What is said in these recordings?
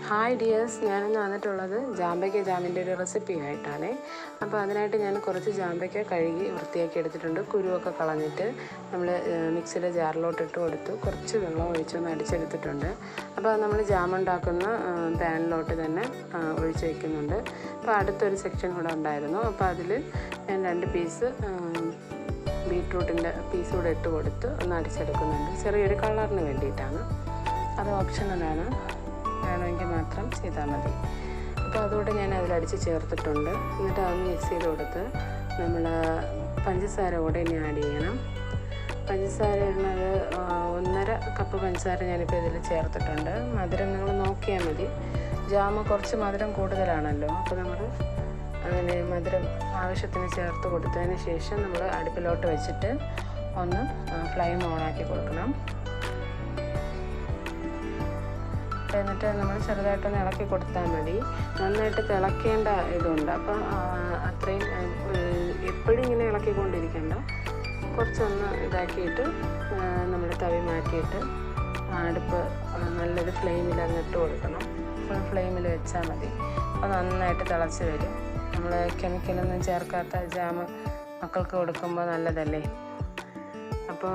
Hi dears, ഞാനിന്ന് വന്നിട്ടുള്ളത് ജാമ്പയ്ക്ക ജാമിൻ്റെ ഒരു റെസിപ്പി ആയിട്ടാണ്. അപ്പോൾ അതിനായിട്ട് ഞാൻ കുറച്ച് ജാമ്പയ്ക്ക കഴുകി വൃത്തിയാക്കി എടുത്തിട്ടുണ്ട്. കുരുവൊക്കെ കളഞ്ഞിട്ട് നമ്മൾ മിക്സിയുടെ ജാറിലോട്ട് ഇട്ട് കൊടുത്തു. കുറച്ച് വെള്ളം ഒഴിച്ചൊന്ന് അടിച്ചെടുത്തിട്ടുണ്ട്. അപ്പോൾ അത് നമ്മൾ ജാം ഉണ്ടാക്കുന്ന പാനിലോട്ട് തന്നെ ഒഴിച്ച് വയ്ക്കുന്നുണ്ട്. അപ്പോൾ അടുത്തൊരു സെക്ഷൻ കൂടെ ഉണ്ടായിരുന്നു. അപ്പോൾ അതിൽ ഞാൻ 2 പീസ് ബീട്രൂട്ടിൻ്റെ പീസ് കൂടെ ഇട്ട് കൊടുത്ത് ഒന്ന് അടിച്ചെടുക്കുന്നുണ്ട്. ചെറിയൊരു കളറിന് വേണ്ടിയിട്ടാണ്. അത് ഓപ്ഷണലാണ്, വേണമെങ്കിൽ മാത്രം ചെയ്താൽ മതി. അപ്പോൾ അതുകൂടെ ഞാൻ അതിലടിച്ച് ചേർത്തിട്ടുണ്ട്. എന്നിട്ട് അതൊന്ന് മിക്സ് ചെയ്ത് കൊടുത്ത് നമ്മൾ പഞ്ചസാര കൂടെ ഇനി ആഡ് ചെയ്യണം. പഞ്ചസാര ഇടുന്നത് 1.5 കപ്പ് പഞ്ചസാര ഞാനിപ്പോൾ ഇതിൽ ചേർത്തിട്ടുണ്ട്. മധുരം നിങ്ങൾ നോക്കിയാൽ മതി. ജാമ് കുറച്ച് മധുരം കൂടുതലാണല്ലോ, അപ്പോൾ നമ്മൾ അങ്ങനെ മധുരം ആവശ്യത്തിന് ചേർത്ത് കൊടുത്തതിന് ശേഷം നമ്മൾ അടുപ്പിലോട്ട് വെച്ചിട്ട് ഒന്ന് ഫ്ലെയിം ഓണാക്കി കൊടുക്കണം. എന്നിട്ട് നമ്മൾ ചെറുതായിട്ടൊന്ന് ഇളക്കി കൊടുത്താൽ മതി. നന്നായിട്ട് തിളക്കേണ്ട ഇതുണ്ട്. അപ്പോൾ അത്രയും എപ്പോഴും ഇങ്ങനെ ഇളക്കിക്കൊണ്ടിരിക്കേണ്ട. കുറച്ചൊന്ന് ഇതാക്കിയിട്ട് നമ്മൾ തവി മാറ്റിയിട്ട് അടുപ്പ് നല്ലൊരു ഫ്ലെയിമിൽ അങ്ങിട്ട് കൊടുക്കണം. ഫുൾ ഫ്ലെയിമിൽ വെച്ചാൽ മതി. അപ്പോൾ നന്നായിട്ട് തിളച്ച് വരും. നമ്മൾ കെമിക്കലൊന്നും ചേർക്കാത്ത ജാമ് മക്കൾക്ക് കൊടുക്കുമ്പോൾ നല്ലതല്ലേ. അപ്പോൾ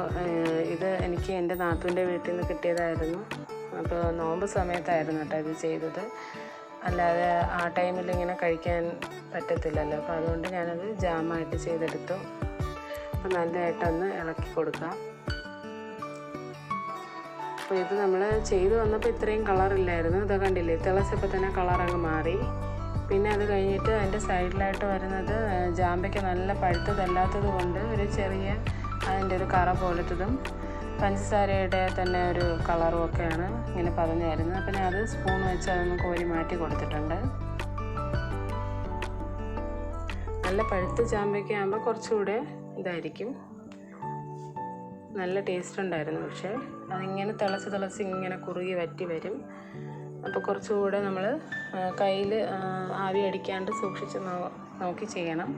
ഇത് എനിക്ക് എൻ്റെ നാത്തൂൻ്റെ വീട്ടിൽ നിന്ന് കിട്ടിയതായിരുന്നു. അപ്പോൾ നോമ്പ് സമയത്തായിരുന്നു കേട്ടോ ഇത് ചെയ്തത്. അല്ലാതെ ആ ടൈമിൽ ഇങ്ങനെ കഴിക്കാൻ പറ്റത്തില്ലല്ലോ. അപ്പോൾ അതുകൊണ്ട് ഞാനത് ജാമായിട്ട് ചെയ്തെടുത്തു. അപ്പോൾ നല്ലതായിട്ടൊന്ന് ഇളക്കി കൊടുക്കാം. അപ്പോൾ ഇത് നമ്മൾ ചെയ്ത് വന്നപ്പോൾ ഇത്രയും കളറില്ലായിരുന്നു. ഇത് കണ്ടില്ലേ, തിളച്ചപ്പോൾ തന്നെ കളർ അങ്ങ് മാറി. പിന്നെ അത് കഴിഞ്ഞിട്ട് അതിൻ്റെ സൈഡിലായിട്ട് വരുന്നത് ജാമ്പയ്ക്ക് നല്ല പഴുത്തതല്ലാത്തത് കൊണ്ട് ഒരു ചെറിയ അതിൻ്റെ ഒരു കറ പോലത്തതും പഞ്ചസാരയുടെ തന്നെ ഒരു കളറും ഒക്കെയാണ് ഇങ്ങനെ പതഞ്ഞ് വരുന്നത്. അപ്പം ഞാൻ അത് സ്പൂൺ വെച്ച് അതൊന്ന് കോരി മാറ്റി കൊടുത്തിട്ടുണ്ട്. നല്ല പഴുത്ത ജാമ്പയ്ക്ക ആകുമ്പോൾ കുറച്ചുകൂടെ ഇതായിരിക്കും, നല്ല ടേസ്റ്റ് ഉണ്ടായിരുന്നു. പക്ഷേ അതിങ്ങനെ തിളച്ച് ഇങ്ങനെ കുറുകി വറ്റി വരും. അപ്പോൾ കുറച്ചുകൂടെ നമ്മൾ കയ്യിൽ ആവി അടിക്കാണ്ട് സൂക്ഷിച്ച് നോക്കി ചെയ്യണം.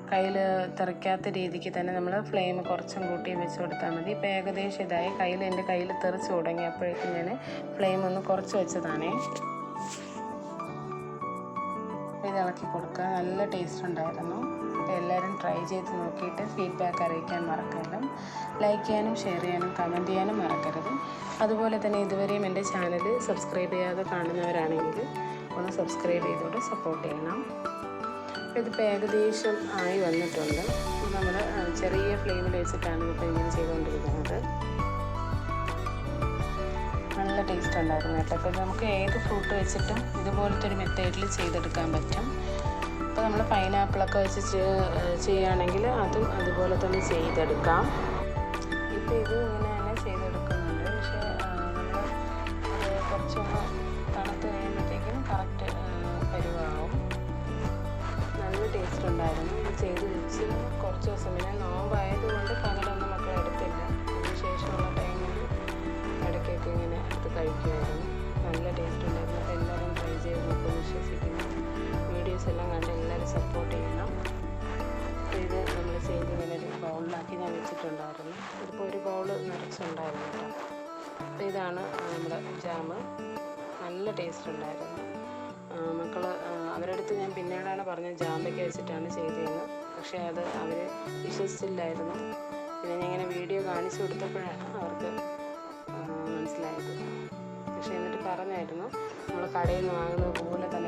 കയ്യിൽ തെറിക്കാത്ത രീതിക്ക് തന്നെ നമ്മൾ ഫ്ലെയിം കുറച്ചും കൂട്ടി വെച്ച് കൊടുത്താൽ മതി. ഇപ്പോൾ ഏകദേശം ഇതായി. എൻ്റെ കയ്യിൽ തെറിച്ച് തുടങ്ങിയപ്പോഴേക്കും ഞാൻ ഫ്ലെയിം ഒന്ന് കുറച്ച് വെച്ചതാണേ. ഇത് ഇളക്കി കൊടുക്കുക. നല്ല ടേസ്റ്റ് ഉണ്ടായിരുന്നു. അപ്പോൾ എല്ലാവരും ട്രൈ ചെയ്ത് നോക്കിയിട്ട് ഫീഡ്ബാക്ക് അറിയിക്കാൻ മറക്കരുത്. ലൈക്ക് ചെയ്യാനും ഷെയർ ചെയ്യാനും കമൻറ്റ് ചെയ്യാനും മറക്കരുത്. അതുപോലെ തന്നെ ഇതുവരെയും എൻ്റെ ചാനൽ സബ്സ്ക്രൈബ് ചെയ്യാതെ കാണുന്നവരാണെങ്കിൽ ഒന്ന് സബ്സ്ക്രൈബ് ചെയ്തുകൊണ്ട് സപ്പോർട്ട് ചെയ്യണം. ഇതിപ്പോൾ ഏകദേശം ആയി വന്നിട്ടുണ്ട്. നമ്മൾ ചെറിയ ഫ്ലെയിമിൽ വെച്ചിട്ടാണ് ഇപ്പോൾ ഇങ്ങനെ ചെയ്തുകൊണ്ടിരിക്കുന്നത്. നല്ല ടേസ്റ്റ് ഉണ്ടായിരുന്നു കേട്ടോ. അപ്പോൾ നമുക്ക് ഏത് ഫ്രൂട്ട് വെച്ചിട്ടും ഇതുപോലത്തെ ഒരു മെത്തേഡിൽ ചെയ്തെടുക്കാൻ പറ്റും. അപ്പോൾ നമ്മൾ പൈനാപ്പിളൊക്കെ വെച്ച് ചെയ്യുകയാണെങ്കിൽ അതും അതുപോലെ തന്നെ ചെയ്തെടുക്കാം. ഇപ്പോൾ ഇത് ഇങ്ങനെ തന്നെ ചെയ്തെടുക്കുന്നുണ്ട്. പക്ഷേ നമ്മൾ അത് കുറച്ചൊന്ന് തണുത്ത് കഴിയുമ്പോഴത്തേക്കും കറക്റ്റ് പരുവാകും. നല്ല ടേസ്റ്റ് ഉണ്ടായിരുന്നു. ഇത് ചെയ്ത് വെച്ച് കുറച്ച് ദിവസം, പിന്നെ നോമ്പായതുകൊണ്ട് പകലൊന്നും മക്കളെ എടുത്തില്ല. അതിന് ശേഷമുള്ള ടൈമിൽ ഇടയ്ക്കൊക്കെ ഇങ്ങനെ എടുത്ത് കഴിക്കുമായിരുന്നു. നല്ല ടേസ്റ്റ് ഉണ്ടായിരുന്നു. അപ്പോൾ എല്ലാവരും ട്രൈ ചെയ്ത് നോക്കുമെന്ന് വിശ്വസിക്കുന്നു. വീഡിയോസ് എല്ലാം കണ്ട് എല്ലാവരും സപ്പോർട്ട് ചെയ്യണം. അപ്പോൾ ഇത് നമ്മൾ ചെയ്ത് ഇങ്ങനെ ഒരു ബൗളിലാക്കി ഞാൻ വെച്ചിട്ടുണ്ടായിരുന്നു. ഇതിപ്പോൾ ഒരു ബൗൾ നിറച്ചുണ്ടായിരുന്നു കേട്ടോ. അപ്പോൾ ഇതാണ് നമ്മുടെ ജാമ്. നല്ല ടേസ്റ്റ് ഉണ്ടായിരുന്നു. മക്കൾ അവരുടെ അടുത്ത് ഞാൻ പിന്നീടാണ് പറഞ്ഞത് ജാമ്പയ്ക്ക വെച്ചിട്ടാണ് ചെയ്തതെന്ന്. പക്ഷേ അത് അവർ വിശ്വസിച്ചില്ലായിരുന്നു. പിന്നെ ഞാൻ ഇങ്ങനെ വീഡിയോ കാണിച്ചു കൊടുത്തപ്പോഴാണ് അവർക്ക് മനസ്സിലായത്. പക്ഷേ എന്നിട്ട് പറഞ്ഞായിരുന്നു നമ്മൾ കടയിൽ നിന്ന് വാങ്ങുന്നത് പോലെ തന്നെ